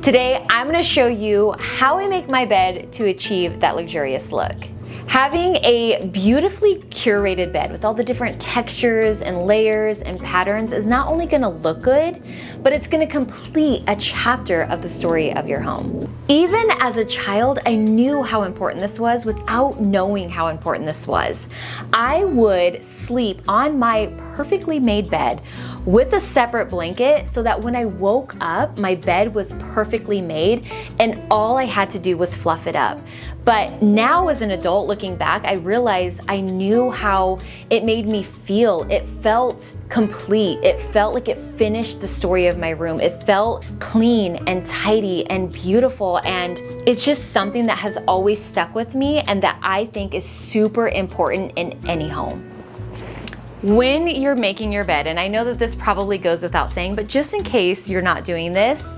Today, I'm gonna show you how I make my bed to achieve that luxurious look. Having a beautifully curated bed with all the different textures and layers and patterns is not only gonna look good, but it's gonna complete a chapter of the story of your home. Even as a child, I knew how important this was without knowing how important this was. I would sleep on my perfectly made bed with a separate blanket so that when I woke up, my bed was perfectly made and all I had to do was fluff it up. But now as an adult looking back, I realized I knew how it made me feel. It felt complete. It felt like it finished the story of my room. It felt clean and tidy and beautiful. And it's just something that has always stuck with me and that I think is super important in any home. When you're making your bed, and I know that this probably goes without saying, but just in case you're not doing this,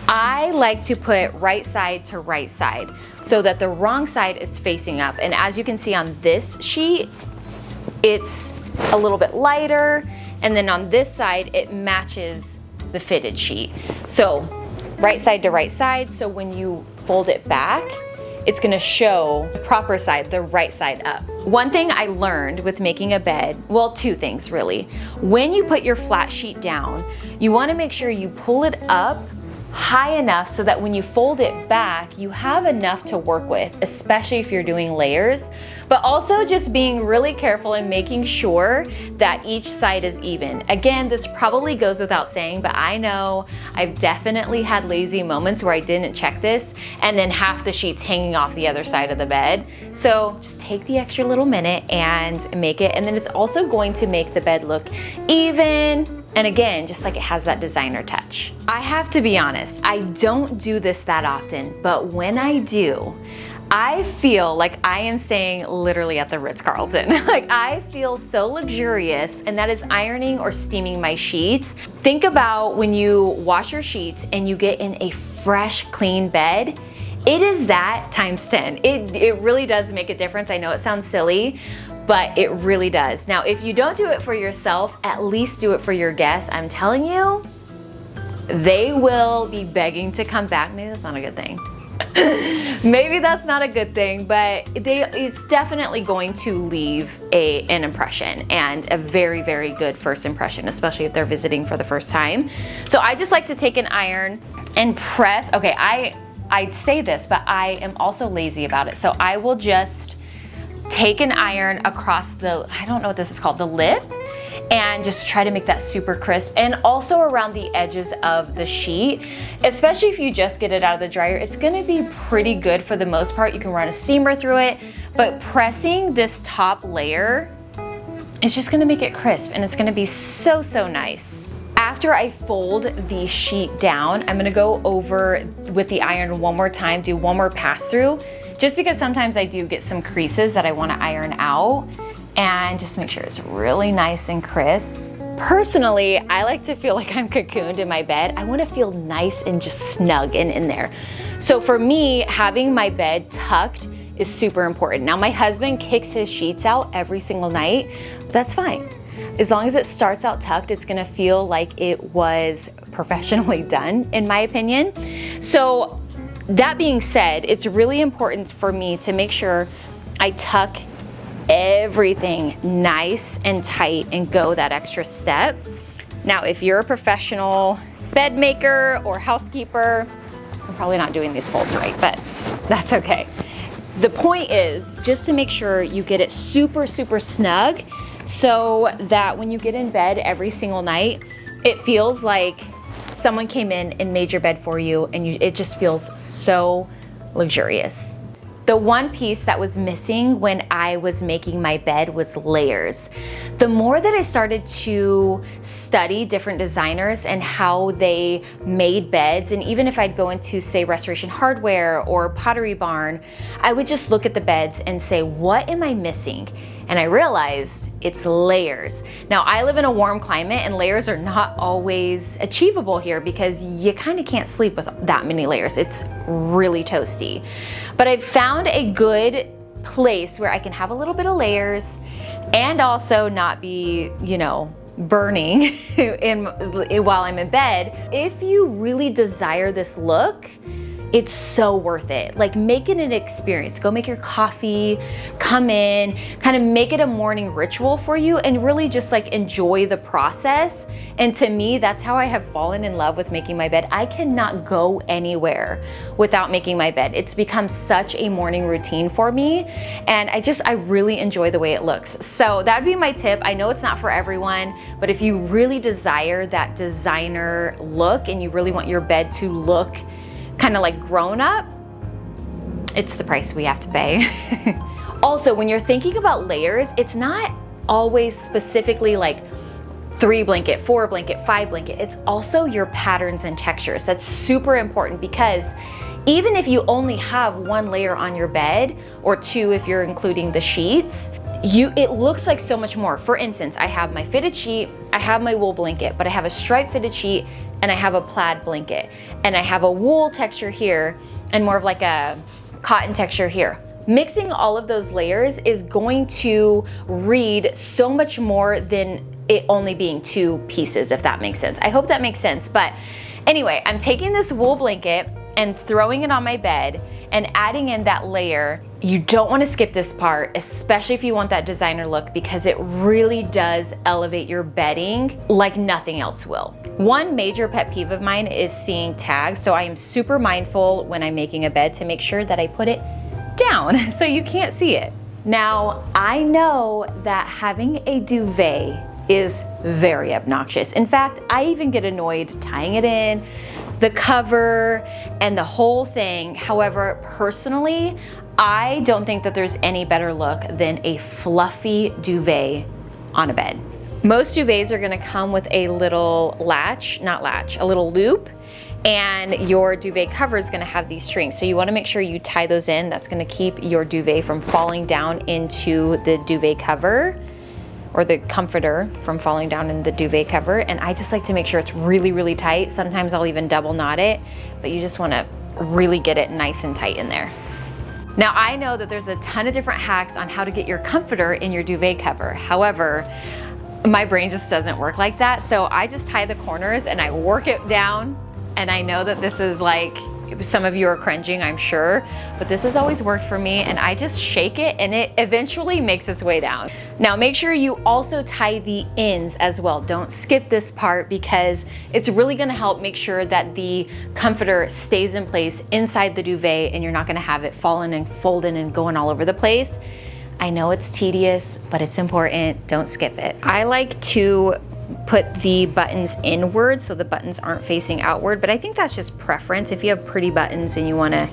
I like to put right side to right side so that the wrong side is facing up. And as you can see on this sheet, it's a little bit lighter. And then on this side, it matches the fitted sheet. So right side to right side. So when you fold it back, it's gonna show the proper side, the right side up. One thing I learned with making a bed, well, two things really. When you put your flat sheet down, you wanna make sure you pull it up high enough so that when you fold it back, you have enough to work with, especially if you're doing layers, but also just being really careful and making sure that each side is even. Again, this probably goes without saying, but I know I've definitely had lazy moments where I didn't check this and then half the sheet's hanging off the other side of the bed. So just take the extra little minute and make it, and then it's also going to make the bed look even. And again, just like it has that designer touch. I have to be honest, I don't do this that often, but when I do, I feel like I am staying literally at the Ritz-Carlton. Like I feel so luxurious, and that is ironing or steaming my sheets. Think about when you wash your sheets and you get in a fresh, clean bed. It is that times 10. It really does make a difference. I know it sounds silly, but it really does. Now, if you don't do it for yourself, at least do it for your guests. I'm telling you, they will be begging to come back. Maybe that's not a good thing. Maybe that's not a good thing, but it's definitely going to leave an impression, and a very, very good first impression, especially if they're visiting for the first time. So I just like to take an iron and press. Okay, I say this, but I am also lazy about it. So I will just take an iron across the, I don't know what this is called, the lip, and just try to make that super crisp, and also around the edges of the sheet. Especially if you just get it out of the dryer, it's gonna be pretty good for the most part. You can run a steamer through it, but pressing this top layer is just gonna make it crisp, and it's gonna be so, so nice. After I fold the sheet down, I'm gonna go over with the iron one more time, do one more pass through, just because sometimes I do get some creases that I wanna iron out, and just make sure it's really nice and crisp. Personally, I like to feel like I'm cocooned in my bed. I wanna feel nice and just snug and in there. So for me, having my bed tucked is super important. Now my husband kicks his sheets out every single night, but that's fine. As long as it starts out tucked, it's gonna feel like it was professionally done, in my opinion. So that being said, it's really important for me to make sure I tuck everything nice and tight and go that extra step. Now, if you're a professional bed maker or housekeeper, I'm probably not doing these folds right, but that's okay. The point is just to make sure you get it super, super snug so that when you get in bed every single night, it feels like someone came in and made your bed for you, and it just feels so luxurious. The one piece that was missing when I was making my bed was layers. The more that I started to study different designers and how they made beds, and even if I'd go into, say, Restoration Hardware or Pottery Barn, I would just look at the beds and say, what am I missing? And I realized it's layers. Now, I live in a warm climate, and layers are not always achievable here because you kind of can't sleep with that many layers. It's really toasty. But I've found a good place where I can have a little bit of layers and also not be, burning while I'm in bed. If you really desire this look, it's so worth it. Like, make it an experience. Go make your coffee, come in, kind of make it a morning ritual for you, and really just like enjoy the process. And to me, that's how I have fallen in love with making my bed. I cannot go anywhere without making my bed. It's become such a morning routine for me, and I really enjoy the way it looks. So that would be my tip. I know it's not for everyone, but if you really desire that designer look and you really want your bed to look kind of like grown up, it's the price we have to pay. Also, when you're thinking about layers, it's not always specifically like 3 blanket, 4 blanket, 5 blanket. It's also your patterns and textures. That's super important, because even if you only have 1 layer on your bed, or 2 if you're including the sheets, it looks like so much more. For instance, I have my fitted sheet, I have my wool blanket, but I have a striped fitted sheet, and I have a plaid blanket, and I have a wool texture here and more of like a cotton texture here. Mixing all of those layers is going to read so much more than it only being 2 pieces, if that makes sense. I hope that makes sense. But anyway, I'm taking this wool blanket and throwing it on my bed and adding in that layer. You don't want to skip this part, especially if you want that designer look, because it really does elevate your bedding like nothing else will. One major pet peeve of mine is seeing tags, so I am super mindful when I'm making a bed to make sure that I put it down so you can't see it. Now, I know that having a duvet is very obnoxious. In fact, I even get annoyed tying it in, the cover, and the whole thing. However, personally, I don't think that there's any better look than a fluffy duvet on a bed. Most duvets are gonna come with a little a little loop, and your duvet cover is gonna have these strings. So you wanna make sure you tie those in. That's gonna keep your duvet from falling down into the duvet cover, or the comforter from falling down in the duvet cover. And I just like to make sure it's really, really tight. Sometimes I'll even double knot it, but you just wanna really get it nice and tight in there. Now, I know that there's a ton of different hacks on how to get your comforter in your duvet cover. However, my brain just doesn't work like that. So I just tie the corners and I work it down. And I know that this is like, some of you are cringing, I'm sure, but this has always worked for me, and I just shake it and it eventually makes its way down. Now, make sure you also tie the ends as well. Don't skip this part, because it's really gonna help make sure that the comforter stays in place inside the duvet and you're not gonna have it falling and folding and going all over the place. I know it's tedious, but it's important. Don't skip it. I like to put the buttons inward so the buttons aren't facing outward, but I think that's just preference. If you have pretty buttons and you wanna,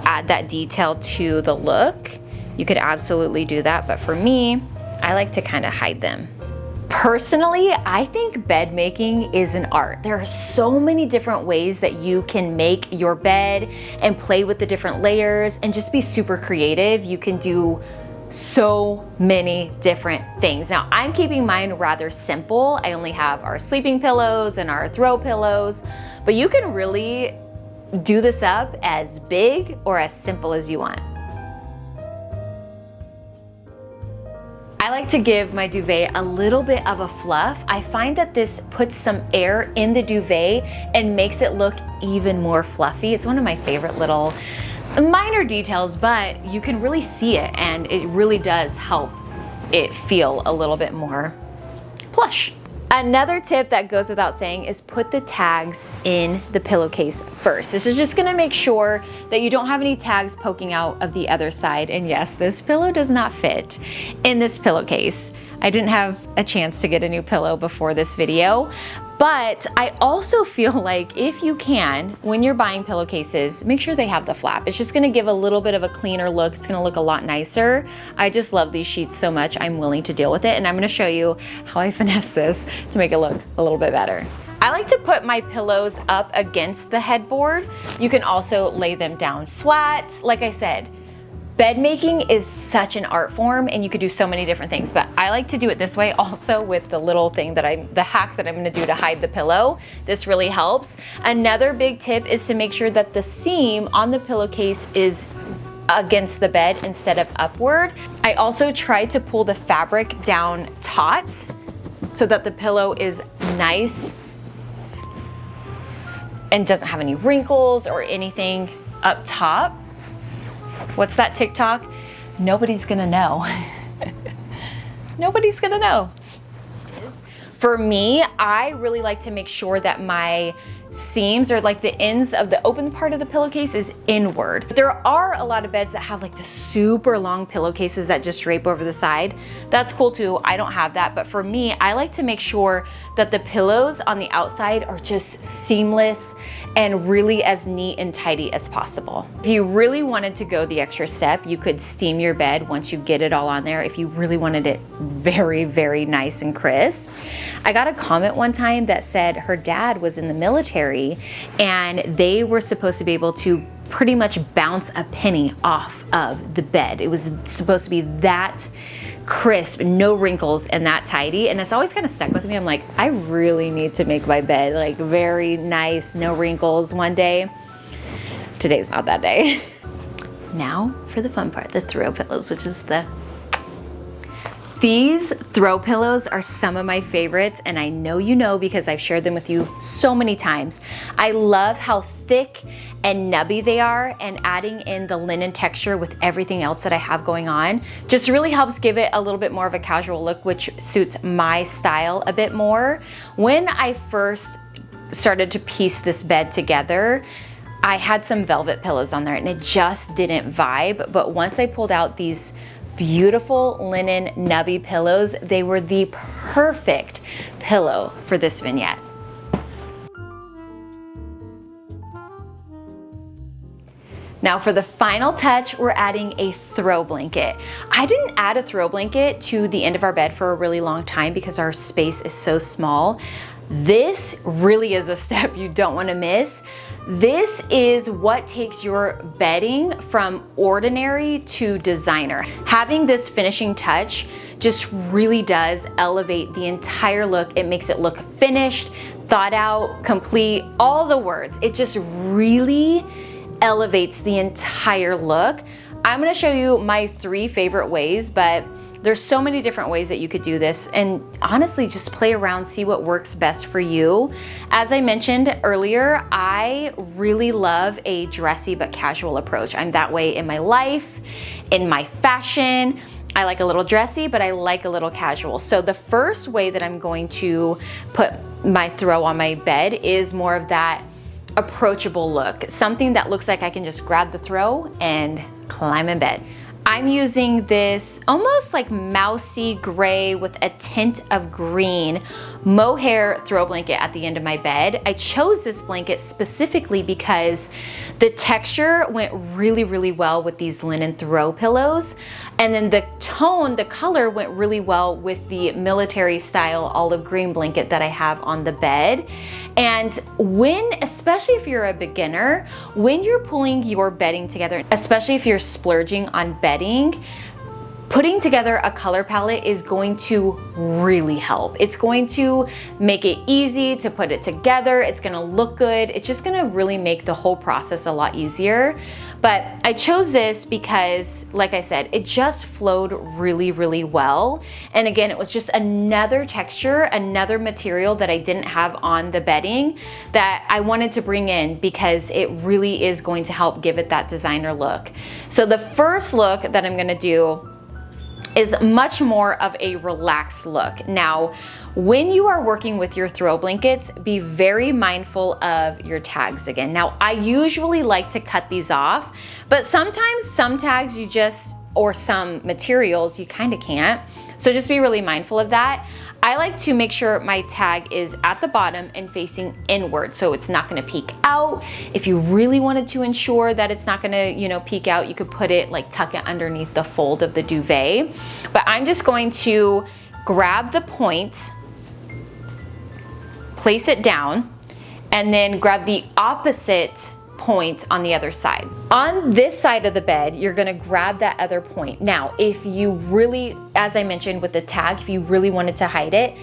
add that detail to the look, you could absolutely do that. But for me, I like to kind of hide them. Personally, I think bed making is an art. There are so many different ways that you can make your bed and play with the different layers and just be super creative. You can do so many different things. Now, I'm keeping mine rather simple. I only have our sleeping pillows and our throw pillows, but you can really do this up as big or as simple as you want. I like to give my duvet a little bit of a fluff. I find that this puts some air in the duvet and makes it look even more fluffy. It's one of my favorite little minor details, but you can really see it, and it really does help it feel a little bit more plush. Another tip that goes without saying is put the tags in the pillowcase first. This is just gonna make sure that you don't have any tags poking out of the other side. And yes, this pillow does not fit in this pillowcase. I didn't have a chance to get a new pillow before this video, but I also feel like if you can, when you're buying pillowcases, make sure they have the flap. It's just gonna give a little bit of a cleaner look. It's gonna look a lot nicer. I just love these sheets so much, I'm willing to deal with it, and I'm gonna show you how I finesse this to make it look a little bit better. I like to put my pillows up against the headboard. You can also lay them down flat. Like I said, bed making is such an art form, and you could do so many different things, but I like to do it this way also with the little thing the hack that I'm gonna do to hide the pillow. This really helps. Another big tip is to make sure that the seam on the pillowcase is against the bed instead of upward. I also try to pull the fabric down taut, so that the pillow is nice and doesn't have any wrinkles or anything up top. What's that TikTok? Nobody's gonna know. Nobody's gonna know. For me, I really like to make sure that my seams, or like the ends of the open part of the pillowcase, is inward. There are a lot of beds that have like the super long pillowcases that just drape over the side. That's cool too. I don't have that, but for me, I like to make sure that the pillows on the outside are just seamless and really as neat and tidy as possible. If you really wanted to go the extra step, you could steam your bed once you get it all on there if you really wanted it very, very nice and crisp. I got a comment one time that said her dad was in the military and they were supposed to be able to pretty much bounce a penny off of the bed. It was supposed to be that crisp, no wrinkles, and that tidy, and it's always kind of stuck with me. I'm like, I really need to make my bed like very nice, no wrinkles one day. Today's not that day. Now for the fun part, the throw pillows, which is these throw pillows are some of my favorites, and I know you know because I've shared them with you so many times. I love how thick and nubby they are, and adding in the linen texture with everything else that I have going on just really helps give it a little bit more of a casual look, which suits my style a bit more. When I first started to piece this bed together, I had some velvet pillows on there and it just didn't vibe, but once I pulled out these beautiful linen nubby pillows, they were the perfect pillow for this vignette. Now for the final touch, we're adding a throw blanket. I didn't add a throw blanket to the end of our bed for a really long time because our space is so small. This really is a step you don't want to miss. This is what takes your bedding from ordinary to designer. Having this finishing touch just really does elevate the entire look. It makes it look finished, thought out, complete, all the words. It just really elevates the entire look. I'm gonna show you my 3 favorite ways, but there's so many different ways that you could do this, and honestly just play around, see what works best for you. As I mentioned earlier, I really love a dressy but casual approach. I'm that way in my life, in my fashion. I like a little dressy, but I like a little casual. So the first way that I'm going to put my throw on my bed is more of that approachable look. Something that looks like I can just grab the throw and climb in bed. I'm using this almost like mousy gray with a tint of green mohair throw blanket at the end of my bed. I chose this blanket specifically because the texture went really, really well with these linen throw pillows. And then the tone, the color went really well with the military style olive green blanket that I have on the bed. And especially if you're a beginner, when you're pulling your bedding together, especially if you're splurging on bedding, putting together a color palette is going to really help. It's going to make it easy to put it together. It's gonna look good. It's just gonna really make the whole process a lot easier. But I chose this because, like I said, it just flowed really, really well. And again, it was just another texture, another material that I didn't have on the bedding that I wanted to bring in because it really is going to help give it that designer look. So the first look that I'm gonna do is much more of a relaxed look. Now, when you are working with your throw blankets, be very mindful of your tags again. Now, I usually like to cut these off, but sometimes some tags or some materials you kind of can't. So just be really mindful of that. I like to make sure my tag is at the bottom and facing inward, so it's not gonna peek out. If you really wanted to ensure that it's not gonna, peek out, you could put it, tuck it underneath the fold of the duvet. But I'm just going to grab the point, place it down, and then grab the opposite point on the other side. On this side of the bed, you're gonna grab that other point. Now, if you really, as I mentioned with the tag, if you really wanted to hide it,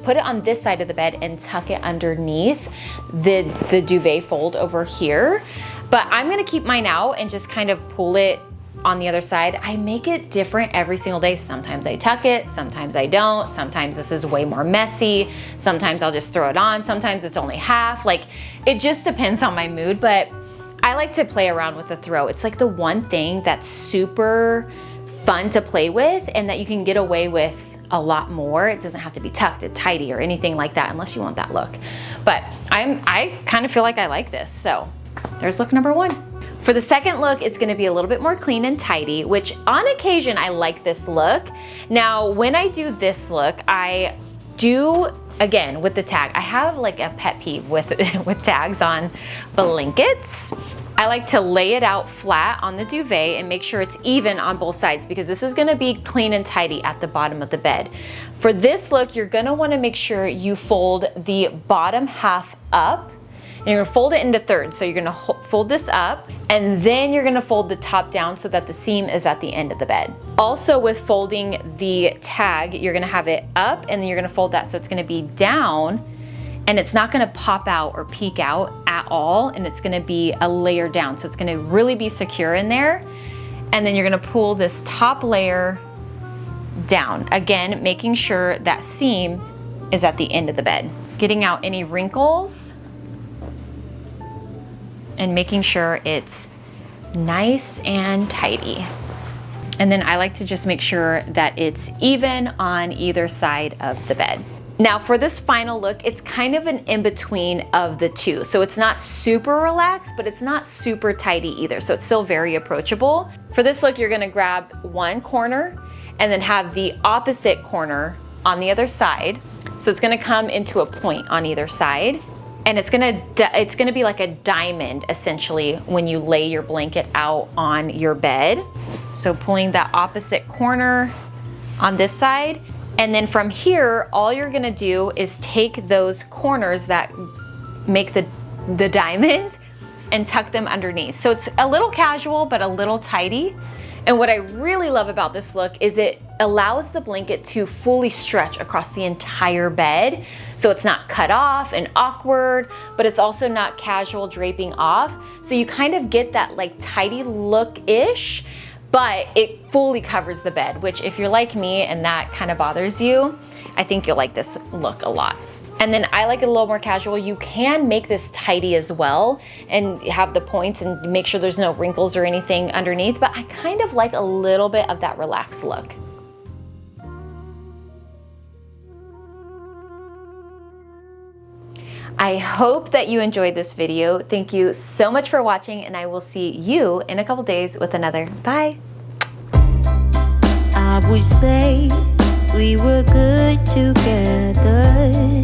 put it on this side of the bed and tuck it underneath the duvet fold over here. But I'm gonna keep mine out and just kind of pull it on the other side, I make it different every single day. Sometimes I tuck it, sometimes I don't. Sometimes this is way more messy. Sometimes I'll just throw it on. Sometimes it's only half. Like, it just depends on my mood, but I like to play around with the throw. It's like the one thing that's super fun to play with and that you can get away with a lot more. It doesn't have to be tucked and tidy or anything like that unless you want that look. But I kind of feel like I like this. So there's look number one. For the second look, it's gonna be a little bit more clean and tidy, which on occasion I like this look. Now, when I do this look, I do, again, with the tag, I have like a pet peeve with tags on blankets. I like to lay it out flat on the duvet and make sure it's even on both sides because this is gonna be clean and tidy at the bottom of the bed. For this look, you're gonna wanna make sure you fold the bottom half up and you're gonna fold it into thirds. So you're gonna fold this up and then you're gonna fold the top down so that the seam is at the end of the bed. Also with folding the tag, you're gonna have it up and then you're gonna fold that so it's gonna be down and it's not gonna pop out or peek out at all, and it's gonna be a layer down. So it's gonna really be secure in there. And then you're gonna pull this top layer down. Again, making sure that seam is at the end of the bed. Getting out any wrinkles and making sure it's nice and tidy. And then I like to just make sure that it's even on either side of the bed. Now for this final look, it's kind of an in-between of the two. So it's not super relaxed, but it's not super tidy either. So it's still very approachable. For this look, you're gonna grab one corner and then have the opposite corner on the other side. So it's gonna come into a point on either side. And it's gonna be like a diamond essentially when you lay your blanket out on your bed. So pulling that opposite corner on this side. And then from here, all you're gonna do is take those corners that make the diamond and tuck them underneath. So it's a little casual, but a little tidy. And what I really love about this look is it allows the blanket to fully stretch across the entire bed. So it's not cut off and awkward, but it's also not casual draping off. So you kind of get that like tidy look-ish, but it fully covers the bed, which if you're like me and that kind of bothers you, I think you'll like this look a lot. And then I like it a little more casual. You can make this tidy as well and have the points and make sure there's no wrinkles or anything underneath, but I kind of like a little bit of that relaxed look. I hope that you enjoyed this video. Thank you so much for watching, and I will see you in a couple days with another. Bye. I would say we were good together.